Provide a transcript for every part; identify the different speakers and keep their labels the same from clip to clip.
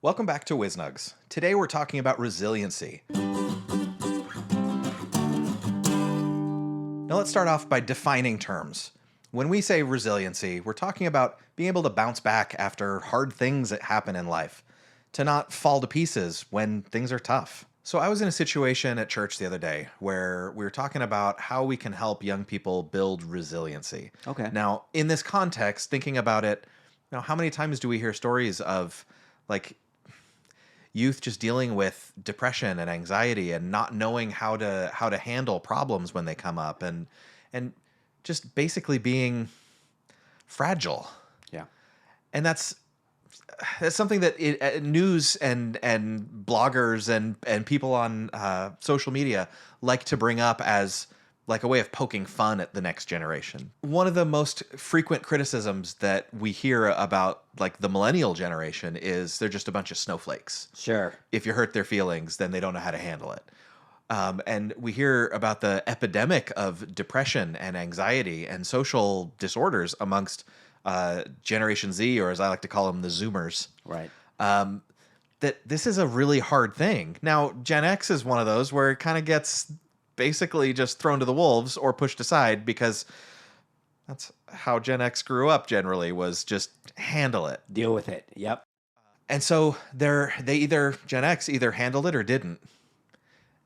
Speaker 1: Welcome back to WizNugs. Today we're talking about resiliency. Now let's start off by defining terms. When we say resiliency, we're talking about being able to bounce back after hard things that happen in life, to not fall to pieces when things are tough. So I was in a situation at church the other day where we were talking about how we can help young people build resiliency.
Speaker 2: Okay.
Speaker 1: Now, in this context, thinking about it, how many times do we hear stories of like youth just dealing with depression and anxiety and not knowing how to handle problems when they come up and just basically being fragile.
Speaker 2: Yeah.
Speaker 1: And that's something that news and bloggers and people on social media like to bring up as like a way of poking fun at the next generation. One of the most frequent criticisms that we hear about like the millennial generation is they're just a bunch of snowflakes.
Speaker 2: Sure.
Speaker 1: If you hurt their feelings, then they don't know how to handle it. And we hear about the epidemic of depression and anxiety and social disorders amongst Generation Z, or as I like to call them, the Zoomers.
Speaker 2: Right.
Speaker 1: That this is a really hard thing. Now, Gen X is one of those where it kind of gets basically just thrown to the wolves or pushed aside because that's how Gen X grew up generally, was just handle it.
Speaker 2: Deal with it. Yep.
Speaker 1: And so Gen X either handled it or didn't.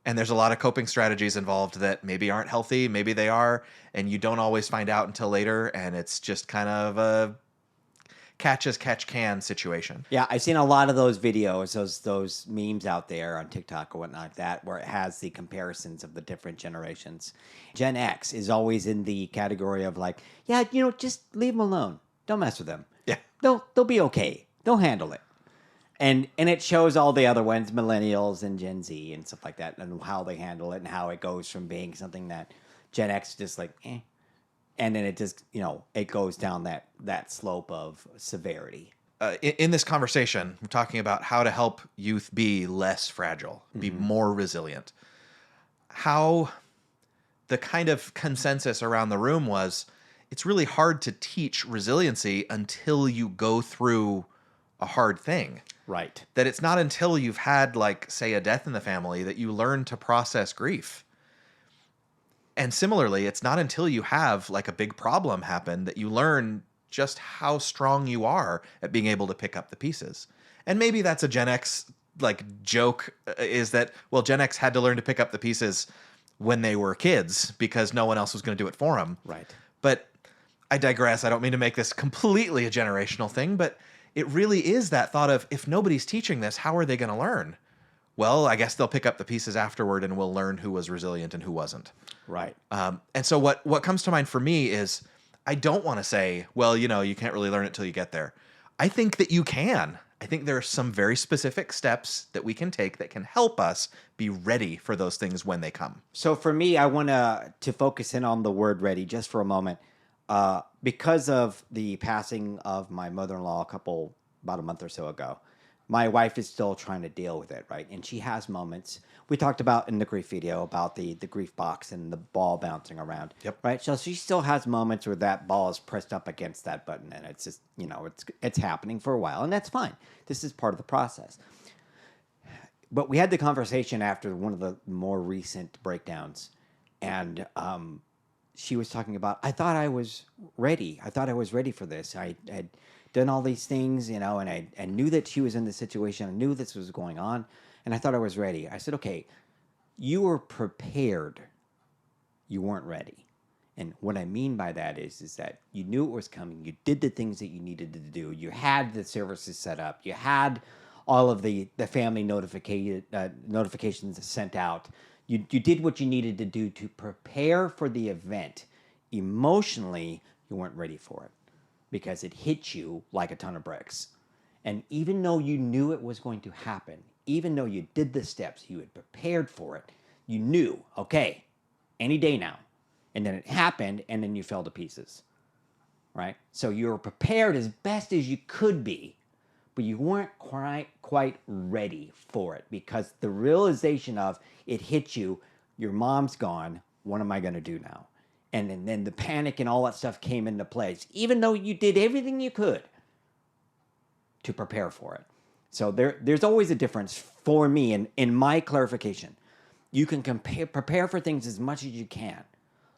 Speaker 1: And there's a lot of coping strategies involved that maybe aren't healthy, maybe they are, and you don't always find out until later, and it's just kind of a catch as catch can situation.
Speaker 2: Yeah, I've seen a lot of those videos, those memes out there on TikTok or whatnot like that, where it has the comparisons of the different generations. Gen X is always in the category of like, yeah, just leave them alone. Don't mess with them.
Speaker 1: Yeah.
Speaker 2: They'll be okay. They'll handle it. And it shows all the other ones, millennials and Gen Z and stuff like that, and how they handle it and how it goes from being something that Gen X just like, eh. And then it just, it goes down that slope of severity.
Speaker 1: In this conversation, we're talking about how to help youth be less fragile, be more resilient. How the kind of consensus around the room was, it's really hard to teach resiliency until you go through a hard thing.
Speaker 2: Right.
Speaker 1: That it's not until you've had, like, say, a death in the family that you learn to process grief. And similarly, it's not until you have like a big problem happen that you learn just how strong you are at being able to pick up the pieces. And maybe that's a Gen X like joke, is that, well, Gen X had to learn to pick up the pieces when they were kids because no one else was going to do it for them.
Speaker 2: Right.
Speaker 1: But I digress. I don't mean to make this completely a generational thing, but it really is that thought of, if nobody's teaching this, how are they going to learn? Well, I guess they'll pick up the pieces afterward and we'll learn who was resilient and who wasn't.
Speaker 2: Right.
Speaker 1: And so what comes to mind for me is, I don't want to say, well, you can't really learn it till you get there. I think that you can. I think there are some very specific steps that we can take that can help us be ready for those things when they come.
Speaker 2: So for me, I want to focus in on the word ready just for a moment. Because of the passing of my mother-in-law about a month or so ago, my wife is still trying to deal with it, right? And she has moments. We talked about in the grief video about the grief box and the ball bouncing around.
Speaker 1: Yep.
Speaker 2: Right? So she still has moments where that ball is pressed up against that button, and it's just, it's happening for a while, and that's fine. This is part of the process. But we had the conversation after one of the more recent breakdowns, and she was talking about, I thought I was ready. I thought I was ready for this. I had done all these things, and I knew that she was in this situation. I knew this was going on, and I thought I was ready. I said, okay, you were prepared. You weren't ready. And what I mean by that is that you knew it was coming. You did the things that you needed to do. You had the services set up. You had all of the family notifications sent out. You did what you needed to do to prepare for the event. Emotionally, you weren't ready for it, because it hit you like a ton of bricks. And even though you knew it was going to happen, even though you did the steps, you had prepared for it, you knew, okay, any day now. And then it happened, and then you fell to pieces, right? So you were prepared as best as you could be, but you weren't quite ready for it, because the realization of it hit you, your mom's gone, what am I going to do now? And then the panic and all that stuff came into place, even though you did everything you could to prepare for it. So there's always a difference for me in my clarification. You can prepare for things as much as you can.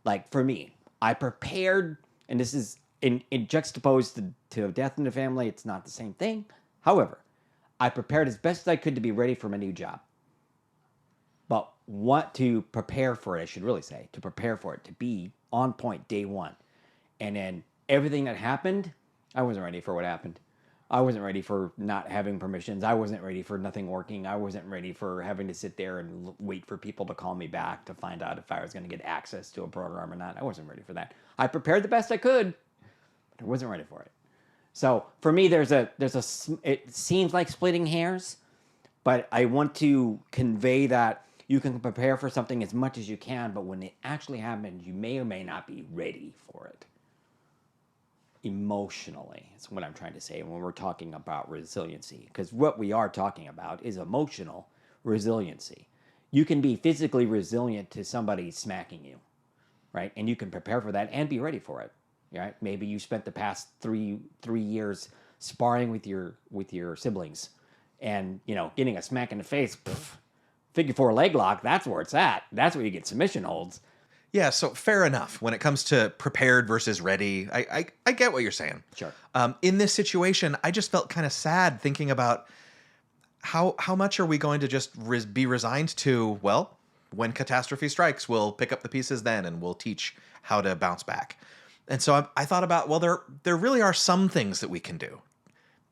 Speaker 2: Like for me, I prepared, and this is in juxtaposed to death in the family, it's not the same thing. However, I prepared as best as I could to be ready for my new job. But what to prepare for it, I should really say, to prepare for it, to be on point day one. And then everything that happened, I wasn't ready for what happened. I wasn't ready for not having permissions. I wasn't ready for nothing working. I wasn't ready for having to sit there and wait for people to call me back to find out if I was going to get access to a program or not. I wasn't ready for that. I prepared the best I could, but I wasn't ready for it. So for me, it seems like splitting hairs, but I want to convey that you can prepare for something as much as you can, but when it actually happens, you may or may not be ready for it. Emotionally, is what I'm trying to say when we're talking about resiliency. Because what we are talking about is emotional resiliency. You can be physically resilient to somebody smacking you, right? And you can prepare for that and be ready for it, right? Maybe you spent the past three years sparring with your siblings, and getting a smack in the face, figure four leg lock. That's where it's at. That's where you get submission holds.
Speaker 1: Yeah, so fair enough. When it comes to prepared versus ready, I get what you're saying.
Speaker 2: Sure.
Speaker 1: In this situation, I just felt kind of sad thinking about how much are we going to just be resigned to, well, when catastrophe strikes, we'll pick up the pieces then and we'll teach how to bounce back. And so I thought about, well, there really are some things that we can do.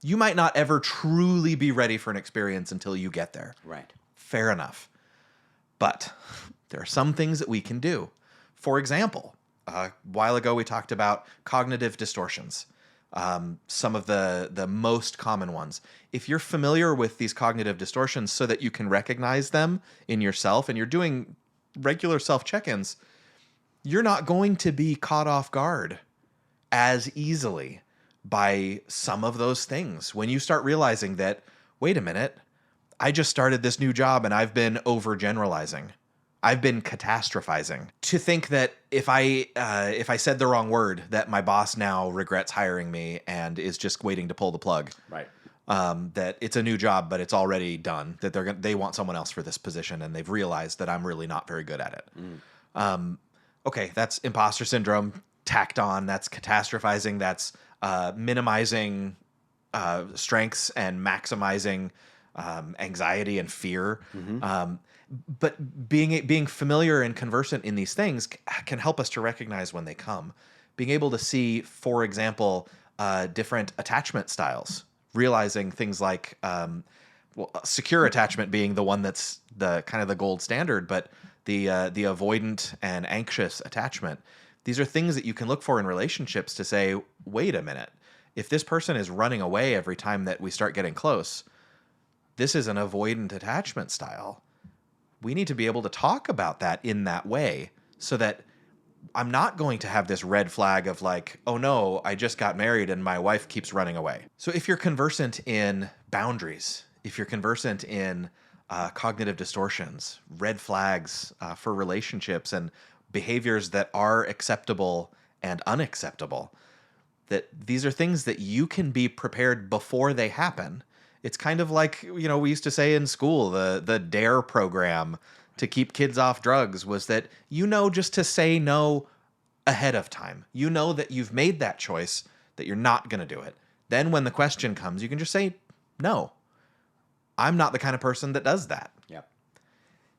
Speaker 1: You might not ever truly be ready for an experience until you get there.
Speaker 2: Right.
Speaker 1: Fair enough. But there are some things that we can do. For example, a while ago we talked about cognitive distortions, some of the most common ones. If you're familiar with these cognitive distortions so that you can recognize them in yourself and you're doing regular self-check-ins, you're not going to be caught off guard as easily by some of those things. When you start realizing that, wait a minute, I just started this new job and I've been overgeneralizing. I've been catastrophizing. To think that if I said the wrong word, that my boss now regrets hiring me and is just waiting to pull the plug.
Speaker 2: Right.
Speaker 1: That it's a new job, but it's already done. That they want someone else for this position, and they've realized that I'm really not very good at it. Okay, that's imposter syndrome tacked on. That's catastrophizing. That's minimizing strengths and maximizing anxiety and fear. But being familiar and conversant in these things can help us to recognize when they come. Being able to see, for example, different attachment styles, realizing things like secure attachment being the one that's the kind of the gold standard, but the avoidant and anxious attachment. These are things that you can look for in relationships to say, wait a minute, if this person is running away every time that we start getting close, this is an avoidant attachment style. We need to be able to talk about that in that way so that I'm not going to have this red flag of like, oh no, I just got married and my wife keeps running away. So if you're conversant in boundaries, if you're conversant in cognitive distortions, red flags for relationships and behaviors that are acceptable and unacceptable, that these are things that you can be prepared before they happen. It's kind of like, we used to say in school, the DARE program to keep kids off drugs was that just to say no ahead of time. You know that you've made that choice, that you're not going to do it. Then when the question comes, you can just say, no, I'm not the kind of person that does that.
Speaker 2: Yep.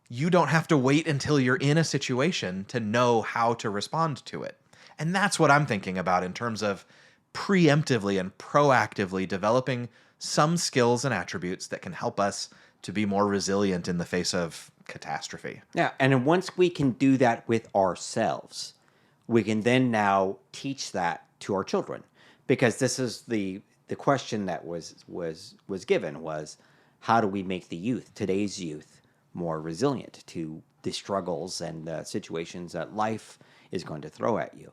Speaker 1: You don't have to wait until you're in a situation to know how to respond to it. And that's what I'm thinking about in terms of preemptively and proactively developing some skills and attributes that can help us to be more resilient in the face of catastrophe.
Speaker 2: Yeah, and once we can do that with ourselves, we can then now teach that to our children. Because this is the question that was given was, how do we make the youth, today's youth, more resilient to the struggles and the situations that life is going to throw at you?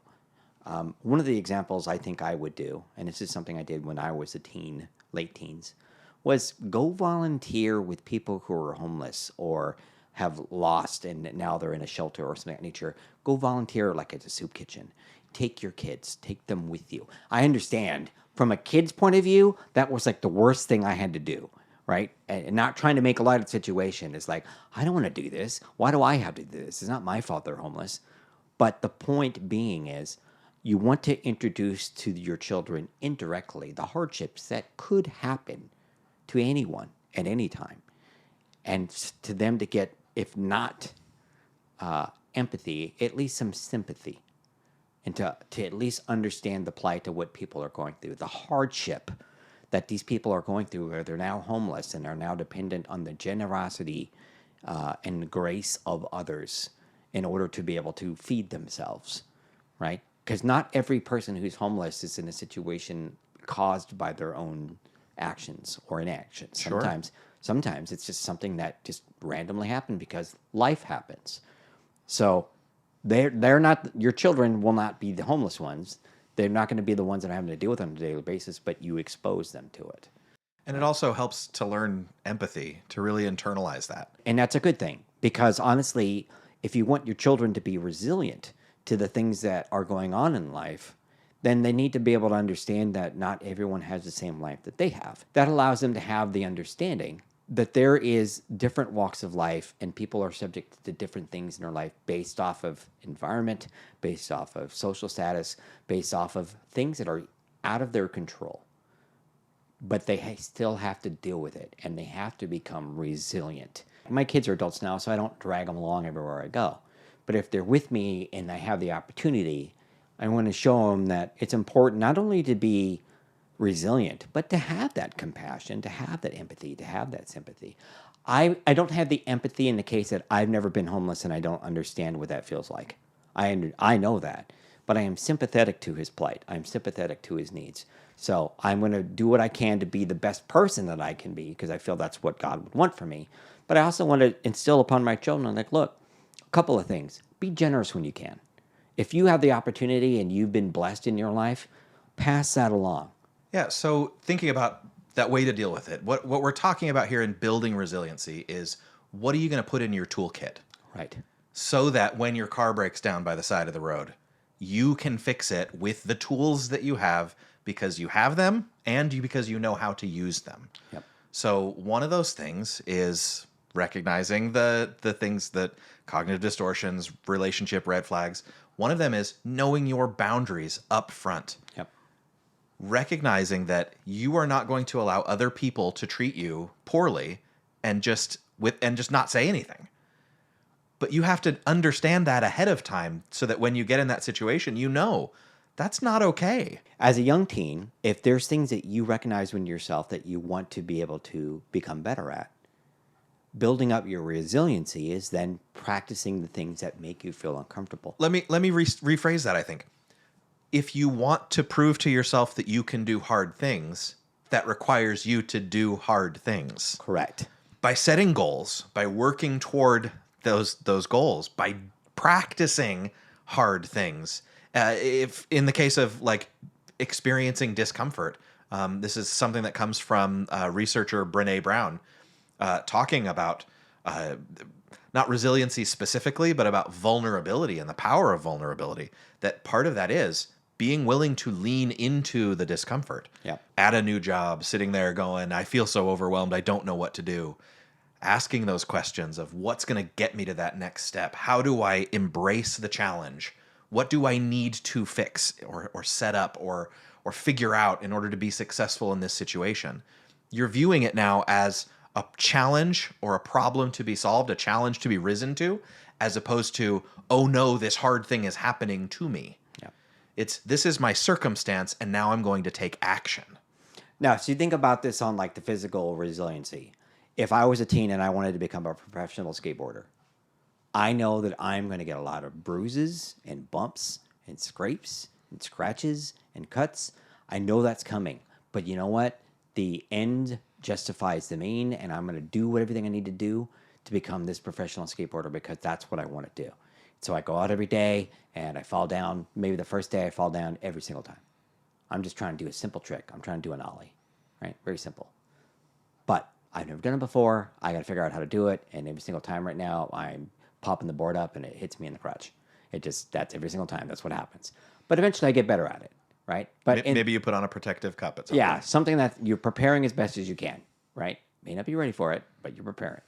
Speaker 2: One of the examples I think I would do, and this is something I did when I was a teen, late teens, was go volunteer with people who are homeless or have lost and now they're in a shelter or something of that nature. Go volunteer like at a soup kitchen. Take your kids, take them with you. I understand from a kid's point of view, that was like the worst thing I had to do, right? And not trying to make a light of the situation. It's like, I don't want to do this. Why do I have to do this? It's not my fault they're homeless. But the point being is, you want to introduce to your children indirectly the hardships that could happen to anyone at any time. And to them to get, if not empathy, at least some sympathy. And to at least understand the plight of what people are going through, the hardship that these people are going through, where they're now homeless and are now dependent on the generosity and grace of others in order to be able to feed themselves, right? Because not every person who's homeless is in a situation caused by their own actions or inactions.
Speaker 1: Sure.
Speaker 2: Sometimes it's just something that just randomly happened because life happens. So they're not, your children will not be the homeless ones. They're not going to be the ones that are having to deal with it on a daily basis, but you expose them to it.
Speaker 1: And it also helps to learn empathy, to really internalize that.
Speaker 2: And that's a good thing because honestly, if you want your children to be resilient to the things that are going on in life, then they need to be able to understand that not everyone has the same life that they have. That allows them to have the understanding that there is different walks of life and people are subject to different things in their life based off of environment, based off of social status, based off of things that are out of their control. But they still have to deal with it and they have to become resilient. My kids are adults now, so I don't drag them along everywhere I go. But if they're with me and I have the opportunity, I want to show them that it's important not only to be resilient, but to have that compassion, to have that empathy, to have that sympathy. I don't have the empathy in the case that I've never been homeless and I don't understand what that feels like. I know that, but I am sympathetic to his plight. I'm sympathetic to his needs. So I'm going to do what I can to be the best person that I can be because I feel that's what God would want for me. But I also want to instill upon my children, like, look, a couple of things. Be generous when you can. If you have the opportunity and you've been blessed in your life, pass that along.
Speaker 1: Yeah, so thinking about that way to deal with it, what we're talking about here in building resiliency is what are you going to put in your toolkit?
Speaker 2: Right.
Speaker 1: So that when your car breaks down by the side of the road, you can fix it with the tools that you have because you have them and because you know how to use them.
Speaker 2: Yep.
Speaker 1: So one of those things is recognizing the things that cognitive distortions, relationship red flags. One of them is knowing your boundaries up front.
Speaker 2: Yep.
Speaker 1: Recognizing that you are not going to allow other people to treat you poorly and just not say anything. But you have to understand that ahead of time so that when you get in that situation, you know that's not okay.
Speaker 2: As a young teen, if there's things that you recognize in yourself that you want to be able to become better at, building up your resiliency is then practicing the things that make you feel uncomfortable.
Speaker 1: Let me rephrase that, I think. If you want to prove to yourself that you can do hard things, that requires you to do hard things.
Speaker 2: Correct.
Speaker 1: By setting goals, by working toward those goals, by practicing hard things. If in the case of like experiencing discomfort, this is something that comes from researcher Brené Brown talking about not resiliency specifically, but about vulnerability and the power of vulnerability. That part of that is being willing to lean into the discomfort.
Speaker 2: Yep.
Speaker 1: At a new job, sitting there going, I feel so overwhelmed, I don't know what to do. Asking those questions of what's going to get me to that next step? How do I embrace the challenge? What do I need to fix or set up or figure out in order to be successful in this situation? You're viewing it now as a challenge or a problem to be solved, a challenge to be risen to, as opposed to, oh no, this hard thing is happening to me.
Speaker 2: Yeah.
Speaker 1: This is my circumstance, and now I'm going to take action.
Speaker 2: Now, so you think about this on like the physical resiliency. If I was a teen and I wanted to become a professional skateboarder, I know that I'm going to get a lot of bruises and bumps and scrapes and scratches and cuts. I know that's coming. But you know what? The end justifies the mean, and I'm going to do everything I need to do to become this professional skateboarder because that's what I want to do. So I go out every day and I fall down. Maybe the first day I fall down every single time. I'm just trying to do a simple trick. I'm trying to do an ollie, right? Very simple. But I've never done it before. I got to figure out how to do it. And every single time right now, I'm popping the board up and it hits me in the crotch. That's every single time. That's what happens. But eventually I get better at it, right? But
Speaker 1: Maybe you put on a protective cup at some
Speaker 2: yeah,
Speaker 1: point.
Speaker 2: something that you're preparing as best as you can, right? May not be ready for it, but you're preparing.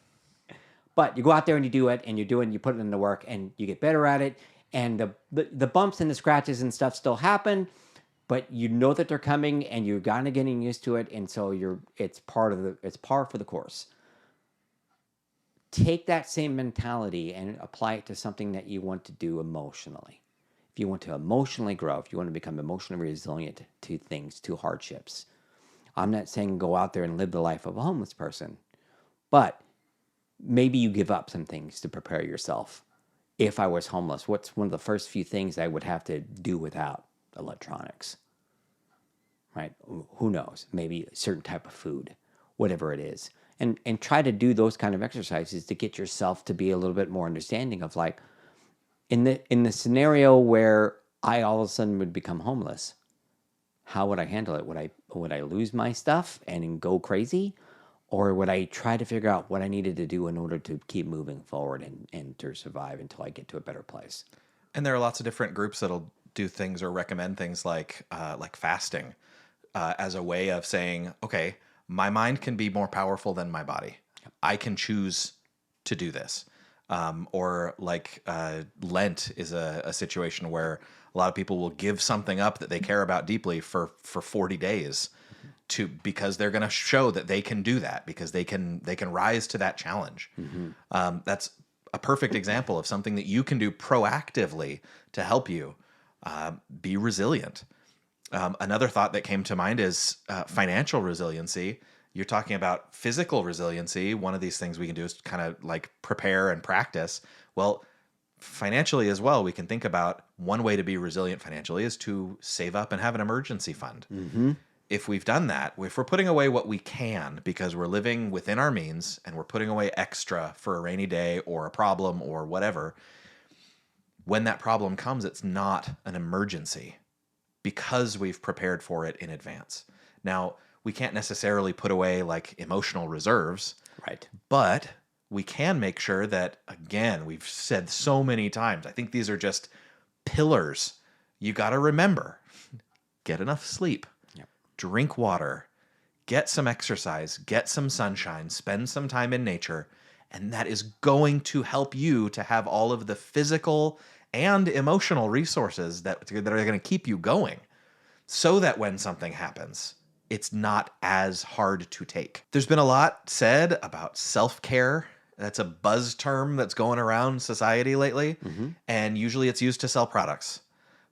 Speaker 2: But you go out there and you do it, and you put it into work, and you get better at it. And the bumps and the scratches and stuff still happen, but you know that they're coming, and you're kind of getting used to it, and so it's par for the course. Take that same mentality and apply it to something that you want to do emotionally. If you want to emotionally grow, if you want to become emotionally resilient to things, to hardships, I'm not saying go out there and live the life of a homeless person, but maybe you give up some things to prepare yourself. If I was homeless, what's one of the first few things I would have to do without? Electronics, right? Who knows? Maybe a certain type of food, whatever it is. And try to do those kind of exercises to get yourself to be a little bit more understanding of like, in the scenario where I all of a sudden would become homeless, how would I handle it? Would I lose my stuff and go crazy? Or would I try to figure out what I needed to do in order to keep moving forward and to survive until I get to a better place?
Speaker 1: And there are lots of different groups that'll do things or recommend things like fasting as a way of saying, okay, my mind can be more powerful than my body. I can choose to do this. Or like Lent is a situation where a lot of people will give something up that they care about deeply for 40 days because they're going to show that they can do that, because they can rise to that challenge. That's a perfect example of something that you can do proactively to help you be resilient. Another thought that came to mind is financial resiliency. You're talking about physical resiliency. One of these things we can do is kind of like prepare and practice. Well, financially as well, we can think about one way to be resilient financially is to save up and have an emergency fund. If we've done that, if we're putting away what we can because we're living within our means and we're putting away extra for a rainy day or a problem or whatever, when that problem comes, it's not an emergency because we've prepared for it in advance. Now, we can't necessarily put away like emotional reserves,
Speaker 2: Right.
Speaker 1: but we can make sure that, again, we've said so many times, I think these are just pillars. You got to remember, get enough sleep, drink water, get some exercise, get some sunshine, spend some time in nature, and that is going to help you to have all of the physical and emotional resources that are going to keep you going, so that when something happens, it's not as hard to take. There's been a lot said about self-care. That's a buzz term that's going around society lately, and usually it's used to sell products.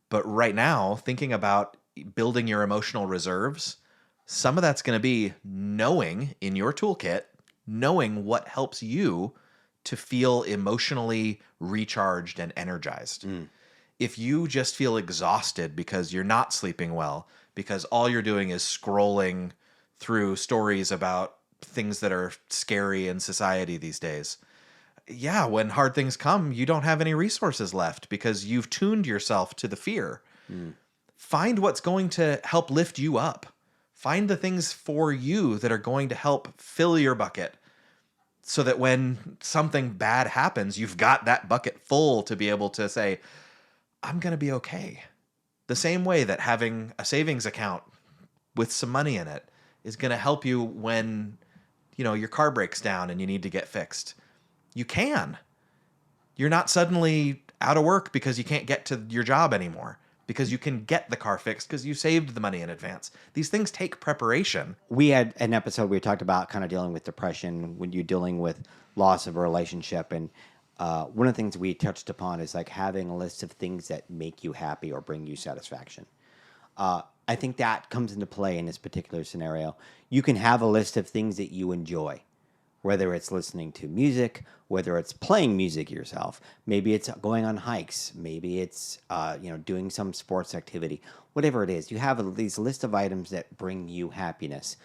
Speaker 1: But right now, thinking about building your emotional reserves, some of that's going to be knowing in your toolkit, knowing what helps you to feel emotionally recharged and energized. If you just feel exhausted because you're not sleeping well, because all you're doing is scrolling through stories about things that are scary in society these days, yeah, when hard things come, you don't have any resources left because you've tuned yourself to the fear. Find what's going to help lift you up. Find the things for you that are going to help fill your bucket, so that when something bad happens, you've got that bucket full to be able to say, I'm going to be okay. The same way that having a savings account with some money in it is going to help you when, your car breaks down and you need to get fixed. You can. You're not suddenly out of work because you can't get to your job anymore, because you can get the car fixed because you saved the money in advance. These things take preparation.
Speaker 2: We had an episode where we talked about kind of dealing with depression when you're dealing with loss of a relationship. And one of the things we touched upon is like having a list of things that make you happy or bring you satisfaction. I think that comes into play in this particular scenario. You can have a list of things that you enjoy, whether it's listening to music, whether it's playing music yourself, maybe it's going on hikes, maybe it's doing some sports activity, whatever it is. You have these list of items that bring you happiness.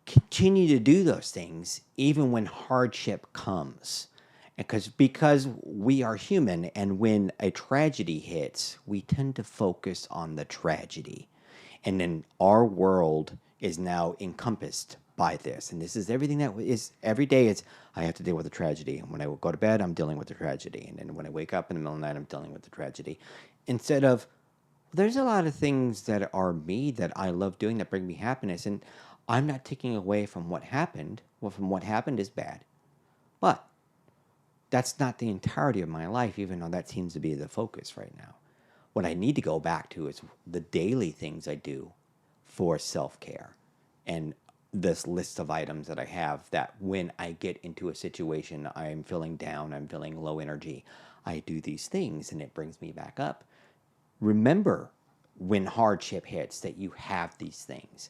Speaker 2: Continue to do those things even when hardship comes. Because we are human, and when a tragedy hits, we tend to focus on the tragedy. And then our world is now encompassed by this. And this is everything that is every day. It's I have to deal with a tragedy. And when I go to bed, I'm dealing with the tragedy. And then when I wake up in the middle of the night, I'm dealing with the tragedy. Instead of, there's a lot of things that are me that I love doing that bring me happiness. And I'm not taking away from what happened. from what happened is bad. But that's not the entirety of my life, even though that seems to be the focus right now. What I need to go back to is the daily things I do for self-care and this list of items that I have that when I get into a situation, I'm feeling down, I'm feeling low energy, I do these things and it brings me back up. Remember when hardship hits that you have these things.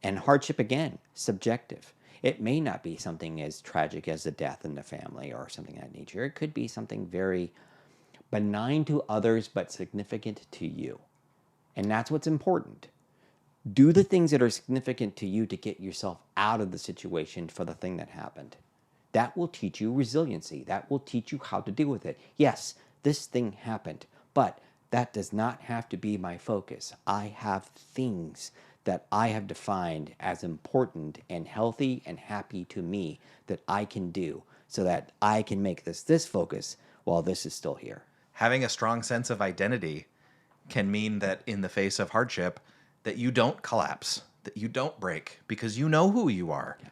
Speaker 2: And hardship, again, subjective. It may not be something as tragic as a death in the family or something of that nature. It could be something very benign to others but significant to you. And that's what's important. Do the things that are significant to you to get yourself out of the situation for the thing that happened. That will teach you resiliency. That will teach you how to deal with it. Yes, this thing happened, but that does not have to be my focus. I have things that I have defined as important and healthy and happy to me that I can do so that I can make this focus while this is still here.
Speaker 1: Having a strong sense of identity can mean that in the face of hardship, that you don't collapse, that you don't break, because you know who you are.
Speaker 2: Yeah.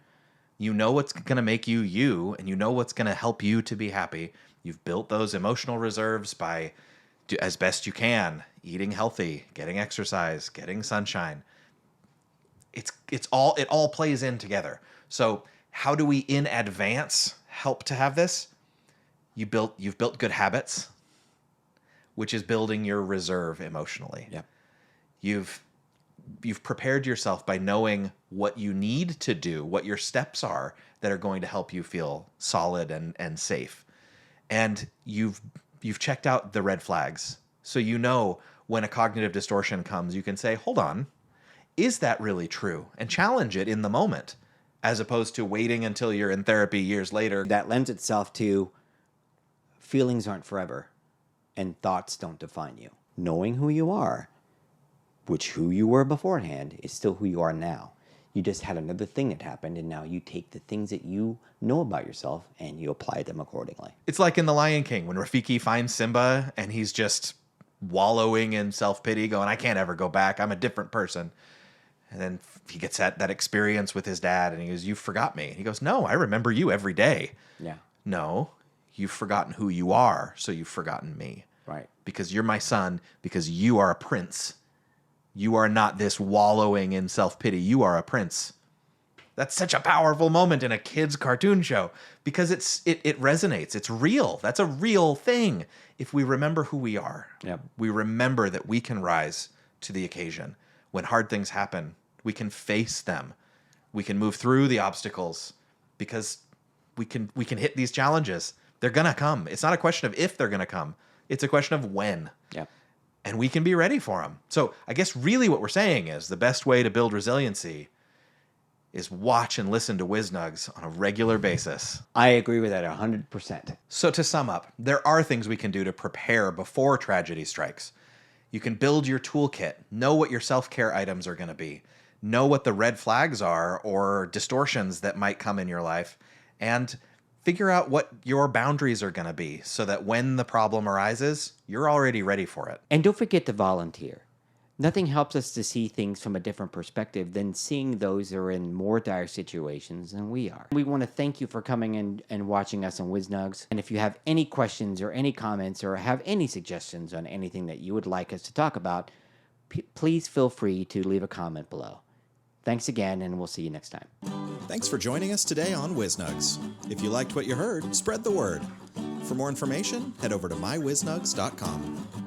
Speaker 1: You know what's going to make you you, and you know what's going to help you to be happy. You've built those emotional reserves by, as best you can, eating healthy, getting exercise, getting sunshine. It all plays in together. So how do we in advance help to have this? You've built good habits, which is building your reserve emotionally.
Speaker 2: Yeah.
Speaker 1: You've prepared yourself by knowing what you need to do, what your steps are that are going to help you feel solid and safe. And you've checked out the red flags. So you know when a cognitive distortion comes, you can say, hold on, is that really true? And challenge it in the moment, as opposed to waiting until you're in therapy years later.
Speaker 2: That lends itself to feelings aren't forever and thoughts don't define you. Knowing who you are, which who you were beforehand, is still who you are now. You just had another thing that happened, and now you take the things that you know about yourself and you apply them accordingly.
Speaker 1: It's like in The Lion King when Rafiki finds Simba and he's just wallowing in self-pity, going, I can't ever go back. I'm a different person. And then he gets that experience with his dad, and he goes, you forgot me. And he goes, no, I remember you every day.
Speaker 2: Yeah.
Speaker 1: No, you've forgotten who you are, so you've forgotten me.
Speaker 2: Right.
Speaker 1: Because you're my son, because you are a prince. You are not this wallowing in self-pity. You are a prince. That's such a powerful moment in a kid's cartoon show because it resonates. It's real. That's a real thing. If we remember who we are,
Speaker 2: Yep.
Speaker 1: we remember that we can rise to the occasion. When hard things happen, we can face them. We can move through the obstacles because we can hit these challenges. They're going to come. It's not a question of if they're going to come. It's a question of when.
Speaker 2: Yep.
Speaker 1: And we can be ready for them. So I guess really what we're saying is the best way to build resiliency is watch and listen to WizNugs on a regular basis.
Speaker 2: I agree with that 100%.
Speaker 1: So to sum up, there are things we can do to prepare before tragedy strikes. You can build your toolkit, know what your self-care items are going to be, know what the red flags are or distortions that might come in your life, and figure out what your boundaries are going to be so that when the problem arises, you're already ready for it.
Speaker 2: And don't forget to volunteer. Nothing helps us to see things from a different perspective than seeing those that are in more dire situations than we are. We want to thank you for coming in and watching us on WizNugs. And if you have any questions or any comments or have any suggestions on anything that you would like us to talk about, please feel free to leave a comment below. Thanks again, and we'll see you next time.
Speaker 3: Thanks for joining us today on WizNugs. If you liked what you heard, spread the word. For more information, head over to mywiznugs.com.